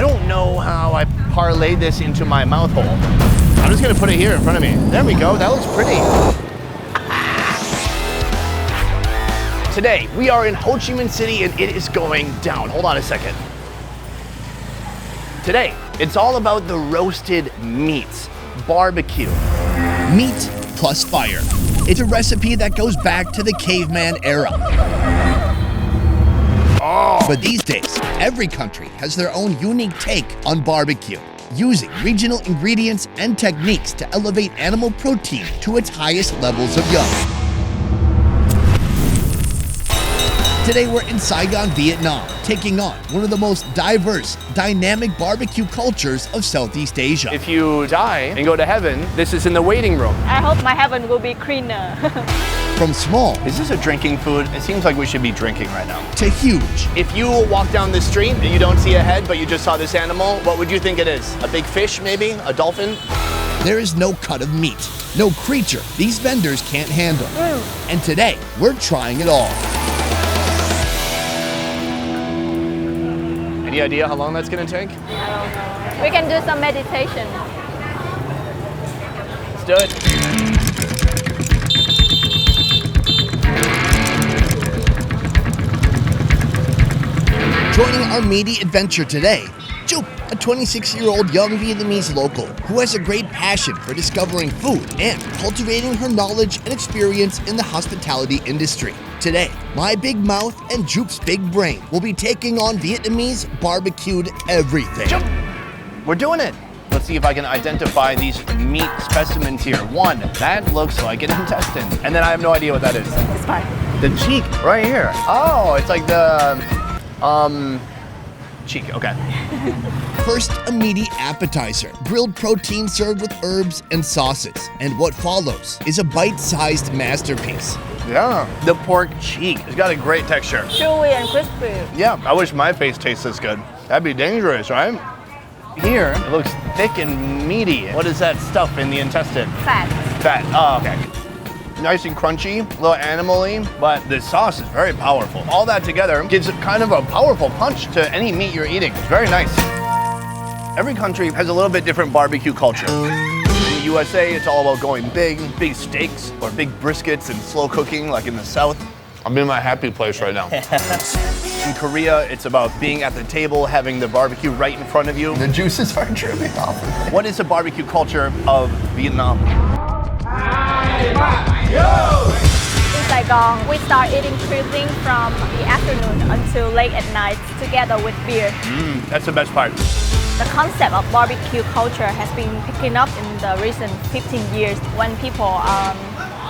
I don't know how I parlayed this into my mouth hole. I'm just gonna put it here in front of me. There we go, that looks pretty. Today, we are in Ho Chi Minh City and it is going down. Hold on a second. Today, it's all about the roasted meats, barbecue. Meat plus fire. It's a recipe that goes back to the caveman era. Oh. But these days, every country has their own unique take on barbecue, using regional ingredients and techniques to elevate animal protein to its highest levels of yum. Today we're in Saigon, Vietnam, taking on one of the most diverse, dynamic barbecue cultures of Southeast Asia. If you die and go to heaven, this is in the waiting room. I hope my heaven will be cleaner. From small Is this a drinking food? It seems like we should be drinking right now. to huge, If you walk down the street and you don't see a head, but you just saw this animal, what would you think it is? A big fish, maybe? A dolphin? there is no cut of meat, no creature these vendors can't handle. And today, we're trying it all. Any idea how long that's gonna take? We can do some meditation. Let's do it. Joining our meaty adventure today, Jup, a 26-year-old young Vietnamese local who has a great passion for discovering food and cultivating her knowledge and experience in the hospitality industry. Today, my big mouth and Jup's big brain will be taking on Vietnamese barbecued everything. Jump. We're doing it. Let's see if I can identify these meat specimens here. One, that looks like an intestine. And then I have no idea what that is. It's fine. The cheek, right here. Oh, it's like the, cheek, okay. First, a meaty appetizer, grilled protein served with herbs and sauces. And what follows is a bite-sized masterpiece. Yeah. The pork cheek, it's got a great texture. Chewy and crispy. Yeah, I wish my face tastes this good. That'd be dangerous, right? Here, it looks thick and meaty. What is that stuff in the intestine? Fat. Fat, oh, okay. Nice and crunchy, a little animal-y, but the sauce is very powerful. All that together gives it kind of a powerful punch to any meat you're eating. It's very nice. Every country has a little bit different barbecue culture. In the USA, it's all about going big steaks or big briskets and slow cooking like in the South. I'm in my happy place right now. In Korea, it's about being at the table, having the barbecue right in front of you. The juices are dripping off of it. What is the barbecue culture of Vietnam? In Saigon, we start eating cuisine from the afternoon until late at night together with beer. That's the best part. The concept of barbecue culture has been picking up in the recent 15 years when people are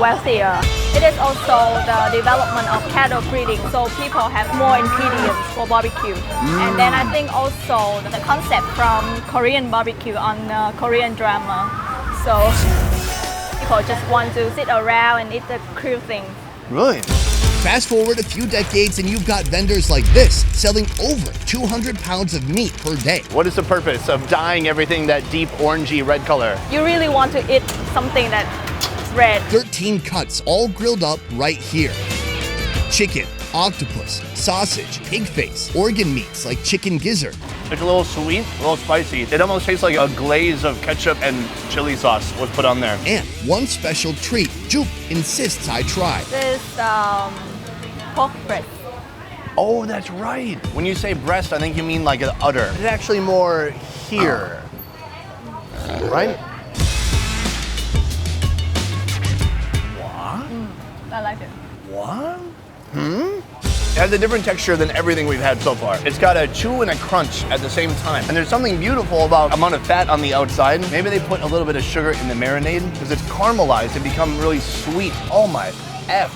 wealthier. It is also the development of cattle breeding, so people have more ingredients for barbecue. And then I think also the concept from Korean barbecue on Korean drama. So people just want to sit around and eat the cool thing. Really? Fast forward a few decades and you've got vendors like this selling over 200 pounds of meat per day. What is the purpose of dyeing everything that deep orangey red color? You really want to eat something that's red. 13 cuts all grilled up right here. Chicken, octopus, sausage, pig face, organ meats like chicken gizzard. It's a little sweet, a little spicy. It almost tastes like a glaze of ketchup and chili sauce was put on there. And one special treat Jup insists I try. This pork breast. Oh, that's right. When you say breast, I think you mean like an udder. It's actually more here, right? What? I like it. What? It has a different texture than everything we've had so far. It's got a chew and a crunch at the same time. And there's something beautiful about the amount of fat on the outside. Maybe they put a little bit of sugar in the marinade because it's caramelized and become really sweet. Oh my F.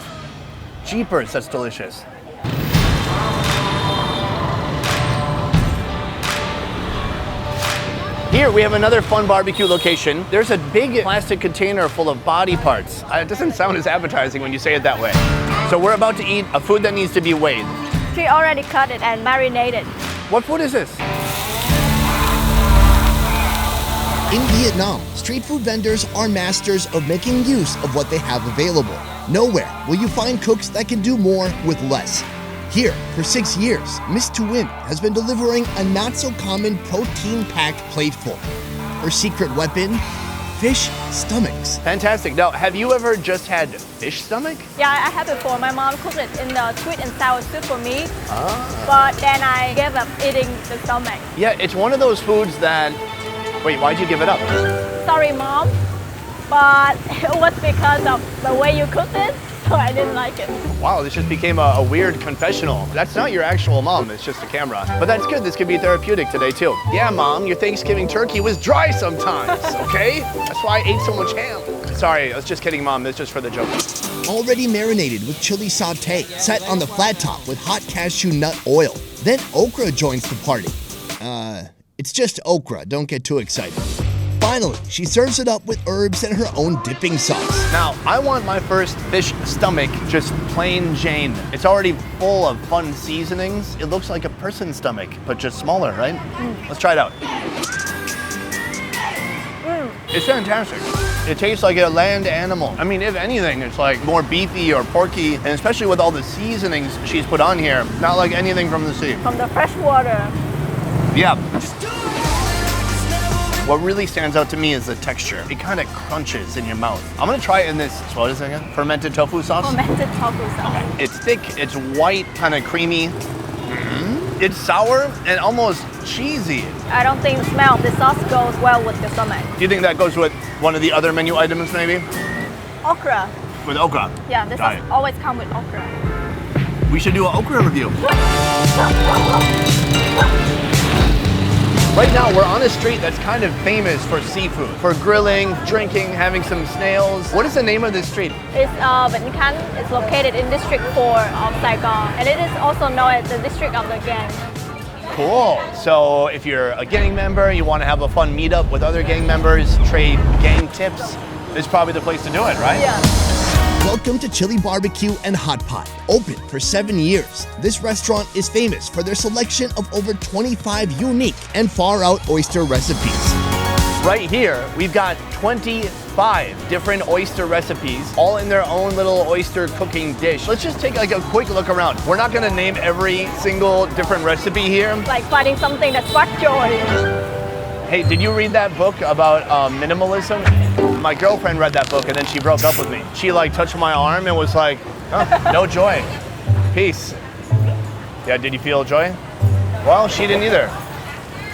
Jeepers, that's delicious. Here we have another fun barbecue location. There's a big plastic container full of body parts. It doesn't sound as appetizing when you say it that way. So we're about to eat a food that needs to be weighed. She already cut it and marinated. What food is this? In Vietnam, street food vendors are masters of making use of what they have available. Nowhere will you find cooks that can do more with less. Here, for 6 years, Miss To Win has been delivering a not-so-common protein-packed plateful. Her secret weapon? Fish stomachs. Fantastic. Now, have you ever just had fish stomach? Yeah, I had before. My mom cooked it in the sweet and sour soup for me. But then I gave up eating the stomach. Yeah, it's one of those foods that... Wait, why'd you give it up? Sorry, Mom. But it was because of the way you cooked it, so I didn't like it. Wow, this just became a weird confessional. That's not your actual mom, it's just a camera. But that's good, this could be therapeutic today too. Yeah, Mom, your Thanksgiving turkey was dry sometimes, okay? That's why I ate so much ham. Sorry, I was just kidding, Mom, that's just for the joke. Already marinated with chili sauté, set on the flat top with hot cashew nut oil. Then okra joins the party. It's just okra, don't get too excited. Finally, she serves it up with herbs and her own dipping sauce. Now, I want my first fish stomach just plain Jane. It's already full of fun seasonings. It looks like a person's stomach, but just smaller, right? Let's try it out. It's fantastic. It tastes like a land animal. I mean, if anything, it's like more beefy or porky, and especially with all the seasonings she's put on here, not like anything from the sea. From the fresh water. Yeah. What really stands out to me is the texture. It kind of crunches in your mouth. I'm gonna try it in this, what is it again? Fermented tofu sauce? Fermented tofu sauce. It's thick, it's white, kind of creamy. It's sour and almost cheesy. I don't think the smell of the sauce goes well with the stomach. Do you think that goes with one of the other menu items maybe? Okra. With okra? Yeah, this sauce always come with okra. We should do an okra review. Right now, we're on a street that's kind of famous for seafood, for grilling, drinking, having some snails. What is the name of this street? It's Vĩnh Khánh. It's located in District 4 of Saigon, and it is also known as the District of the Gang. Cool. So if you're a gang member, you want to have a fun meetup with other gang members, trade gang tips, this is probably the place to do it, right? Yeah. Welcome to Chili Barbecue and Hot Pot. Open for 7 years, this restaurant is famous for their selection of over 25 unique and far-out oyster recipes. Right here, we've got 25 different oyster recipes, all in their own little oyster cooking dish. Let's just take like a quick look around. We're not gonna name every single different recipe here. Like finding something that sparks joy. Hey, did you read that book about minimalism? My girlfriend read that book and then she broke up with me. She like touched my arm and was like, oh, no joy, peace. Yeah, did you feel joy? Well, she didn't either.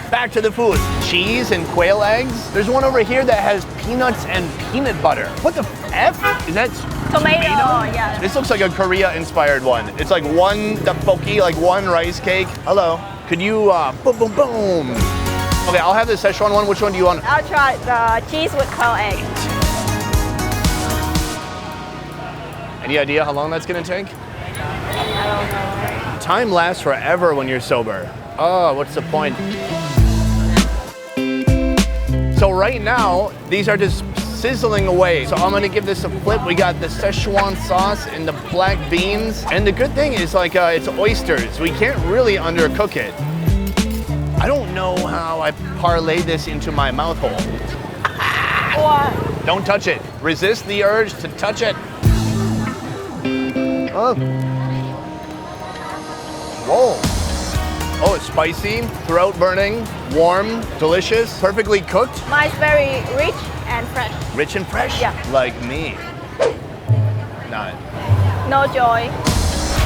Back to the food. Cheese and quail eggs. There's one over here that has peanuts and peanut butter. What the F? Is that Tomato? Yeah. This looks like a Korea-inspired one. It's like one tteokbokki, like one rice cake. Hello. Could you, boom, boom, boom. Okay, I'll have the Szechuan one. Which one do you want? I'll try the cheese with quail egg. Any idea how long that's gonna take? I don't know. Time lasts forever when you're sober. Oh, what's the point? So right now, these are just sizzling away. So I'm gonna give this a flip. We got the Szechuan sauce and the black beans. And the good thing is like it's oysters. We can't really undercook it. I don't know how I parlay this into my mouth hole. What? Don't touch it. Resist the urge to touch it. Oh. Whoa. Oh, it's spicy, throat burning, warm, delicious, perfectly cooked. Mine's very rich and fresh. Rich and fresh? Yeah. Like me. Not. No joy.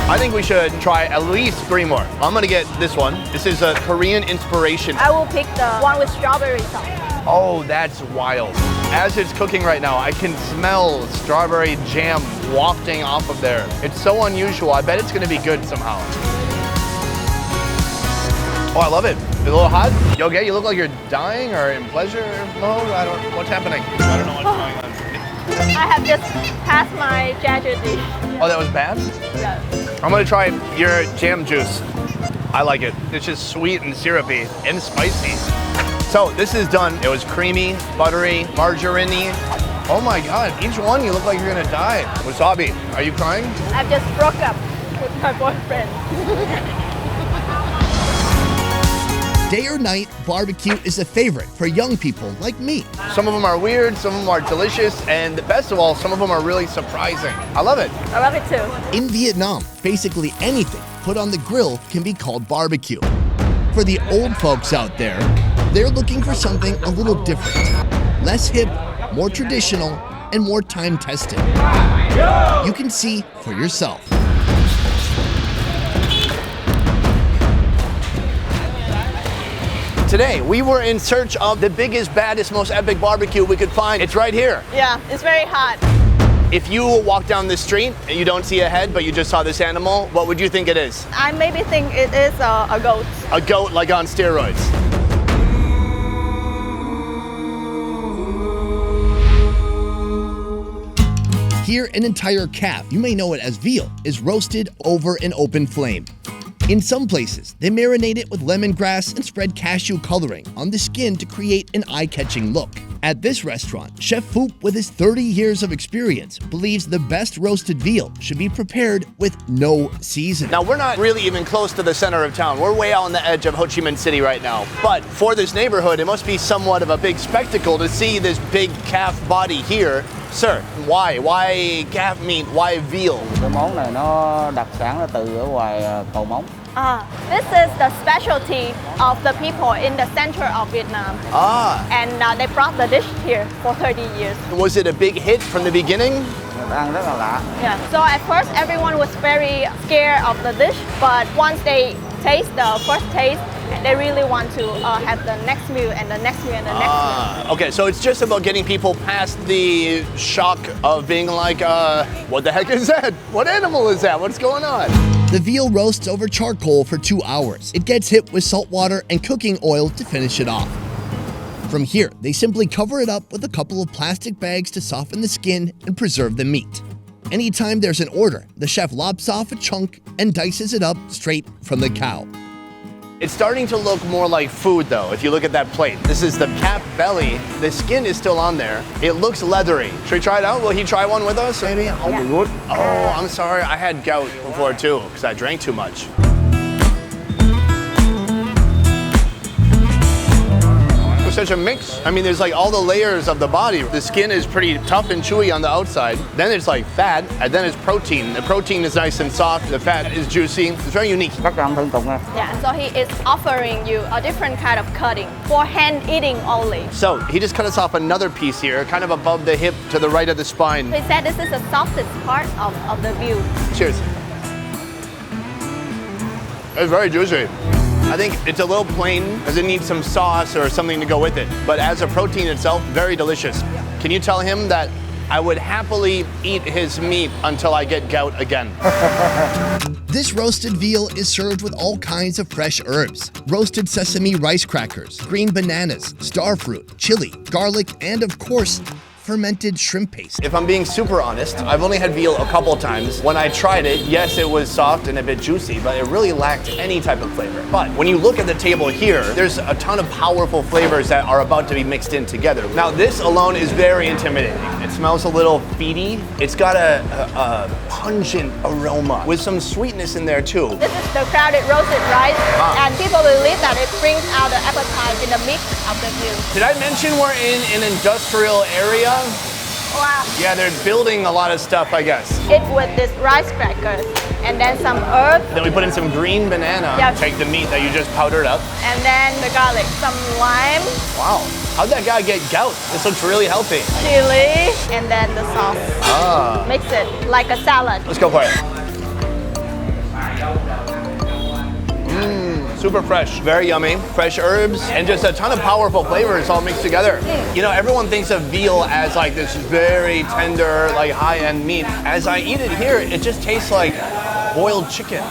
I think we should try at least 3 more. I'm gonna get this one. This is a Korean inspiration. I will pick the one with strawberry sauce. Oh, that's wild. As it's cooking right now, I can smell strawberry jam wafting off of there. It's so unusual. I bet it's gonna be good somehow. Oh, I love it. It's a little hot. You okay? You look like you're dying or in pleasure mode. What's happening? I don't know what's going on. I have just passed my Gizzard dish. Oh, that was bad? Yeah. I'm gonna try your jam juice. I like it. It's just sweet and syrupy and spicy. So this is done. It was creamy, buttery, margarine-y. Oh my God, each one you look like you're gonna die. Wasabi, are you crying? I've just broke up with my boyfriend. Day or night, barbecue is a favorite for young people like me. Some of them are weird, some of them are delicious, and best of all, some of them are really surprising. I love it. I love it too. In Vietnam, basically anything put on the grill can be called barbecue. For the old folks out there, they're looking for something a little different. Less hip, more traditional, and more time-tested. You can see for yourself. Today, we were in search of the biggest, baddest, most epic barbecue we could find. It's right here. Yeah, it's very hot. If you walk down the street and you don't see a head, but you just saw this animal, what would you think it is? I maybe think it is a goat. A goat like on steroids. Here, an entire calf, you may know it as veal, is roasted over an open flame. In some places, they marinate it with lemongrass and spread cashew coloring on the skin to create an eye-catching look. At this restaurant, Chef Phuc, with his 30 years of experience, believes the best roasted veal should be prepared with no seasoning. Now, we're not really even close to the center of town. We're way out on the edge of Ho Chi Minh City right now. But for this neighborhood, it must be somewhat of a big spectacle to see this big calf body here. Sir, why? Why calf meat? Why veal? Cái món này nó đặc sản là từ ở ngoài Cầu Móng. This is the specialty of the people in the center of Vietnam. And they brought the dish here for 30 years. Was it a big hit from the beginning? Người ta ăn rất là lạ. Yeah. So at first everyone was very scared of the dish, but once they taste the first taste, they really want to have the next meal and the next meal and the next meal. Okay, so it's just about getting people past the shock of being like, what the heck is that? What animal is that? What's going on? The veal roasts over charcoal for 2 hours. It gets hit with salt water and cooking oil to finish it off. From here, they simply cover it up with a couple of plastic bags to soften the skin and preserve the meat. Anytime there's an order, the chef lops off a chunk and dices it up straight from the cow. It's starting to look more like food though, if you look at that plate. This is the calf belly. The skin is still on there. It looks leathery. Should we try it out? Will he try one with us, maybe? Oh, I'm sorry. I had gout before too, because I drank too much. Such a mix. I mean, there's like all the layers of the body. The skin is pretty tough and chewy on the outside. Then it's like fat, and then it's protein. The protein is nice and soft. The fat is juicy. It's very unique. Các anh thưởng tụng nha. Yeah, so he is offering you a different kind of cutting for hand eating only. So he just cut us off another piece here, kind of above the hip to the right of the spine. He said this is the softest part of the veal. Cheers. It's very juicy. I think it's a little plain, as it needs some sauce or something to go with it. But as a protein itself, very delicious. Can you tell him that I would happily eat his meat until I get gout again? This roasted veal is served with all kinds of fresh herbs. Roasted sesame rice crackers, green bananas, starfruit, chili, garlic, and of course, fermented shrimp paste. If I'm being super honest, I've only had veal a couple times. When I tried it, yes, it was soft and a bit juicy, but it really lacked any type of flavor. But when you look at the table here, there's a ton of powerful flavors that are about to be mixed in together. Now, this alone is very intimidating. It smells a little feedy. It's got a pungent aroma with some sweetness in there too. This is the crowded roasted rice, and people believe that it brings out the appetite in the mix of the veal. Did I mention we're in an industrial area? Wow. Yeah, they're building a lot of stuff, I guess. It with this rice crackers, and then some herbs, Then we put in some green banana, Yeah. take the meat that you just powdered up. and then the garlic, some lime, Wow, how'd that guy get gout? This looks really healthy. chili, and then the sauce. Mix it like a salad. Let's go for it. Super fresh, very yummy, fresh herbs, and just a ton of powerful flavors all mixed together. You know, everyone thinks of veal as like this very tender, like high-end meat. As I eat it here, it just tastes like boiled chicken.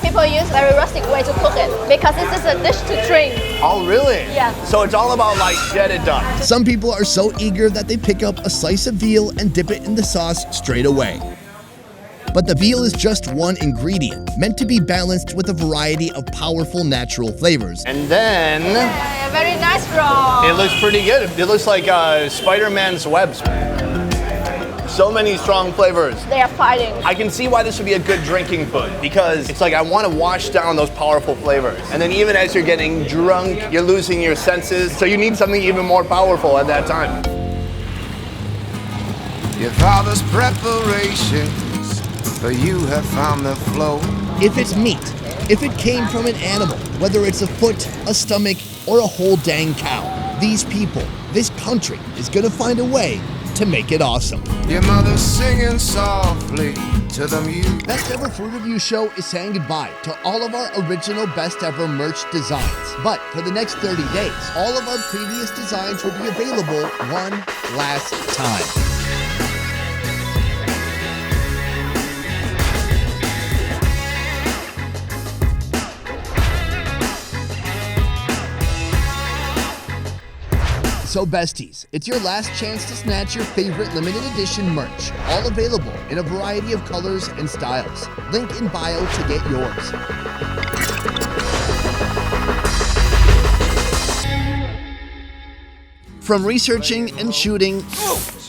People use very rustic way to cook it because this is a dish to drink. Oh, really? Yeah. So it's all about like get it done. Some people are so eager that they pick up a slice of veal and dip it in the sauce straight away. But the veal is just one ingredient, meant to be balanced with a variety of powerful natural flavors. And then Yeah, very nice roll. it looks pretty good. It looks like Spider-Man's webs. So many strong flavors. They are fighting. I can see why this would be a good drinking food because it's like I want to wash down those powerful flavors. And then even as you're getting drunk, you're losing your senses. So you need something even more powerful at that time. Your father's preparations, but you have found the flow. If it's meat, if it came from an animal, whether it's a foot, a stomach, or a whole dang cow, these people, this country is gonna find a way to make it awesome. Your mother's singing softly to the music. Best Ever Food Review Show is saying goodbye to all of our original Best Ever merch designs. But for the next 30 days, all of our previous designs will be available one last time. So besties, it's your last chance to snatch your favorite limited edition merch, all available in a variety of colors and styles. Link in bio to get yours. From researching and shooting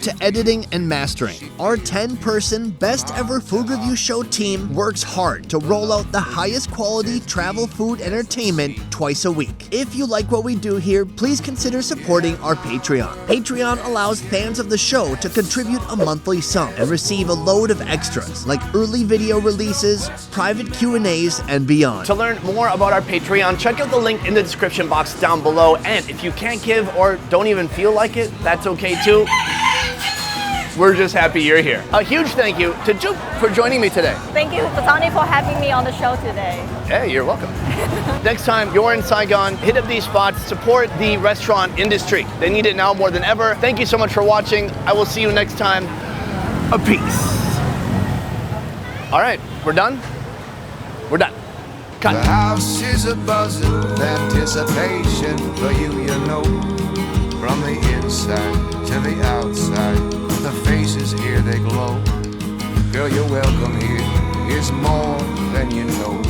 to editing and mastering, our 10-person Best Ever Food Review Show team works hard to roll out the highest quality travel food entertainment twice a week. If you like what we do here, please consider supporting our Patreon. Patreon allows fans of the show to contribute a monthly sum and receive a load of extras like early video releases, private Q&As, and beyond. To learn more about our Patreon, check out the link in the description box down below. And if you can't give or don't even feel like it, that's okay too. We're just happy you're here. A huge thank you to Juke for joining me today. Thank you, Tony, for having me on the show today. Hey, you're welcome. Next time you're in Saigon, hit up these spots, support the restaurant industry. They need it now more than ever. Thank you so much for watching. I will see you next time. A peace. All right, we're done? We're done. Cut. The house is a buzzing with anticipation for you, you know. From the inside to the outside, the faces here, they glow. Girl, you're welcome here. Here's more than you know.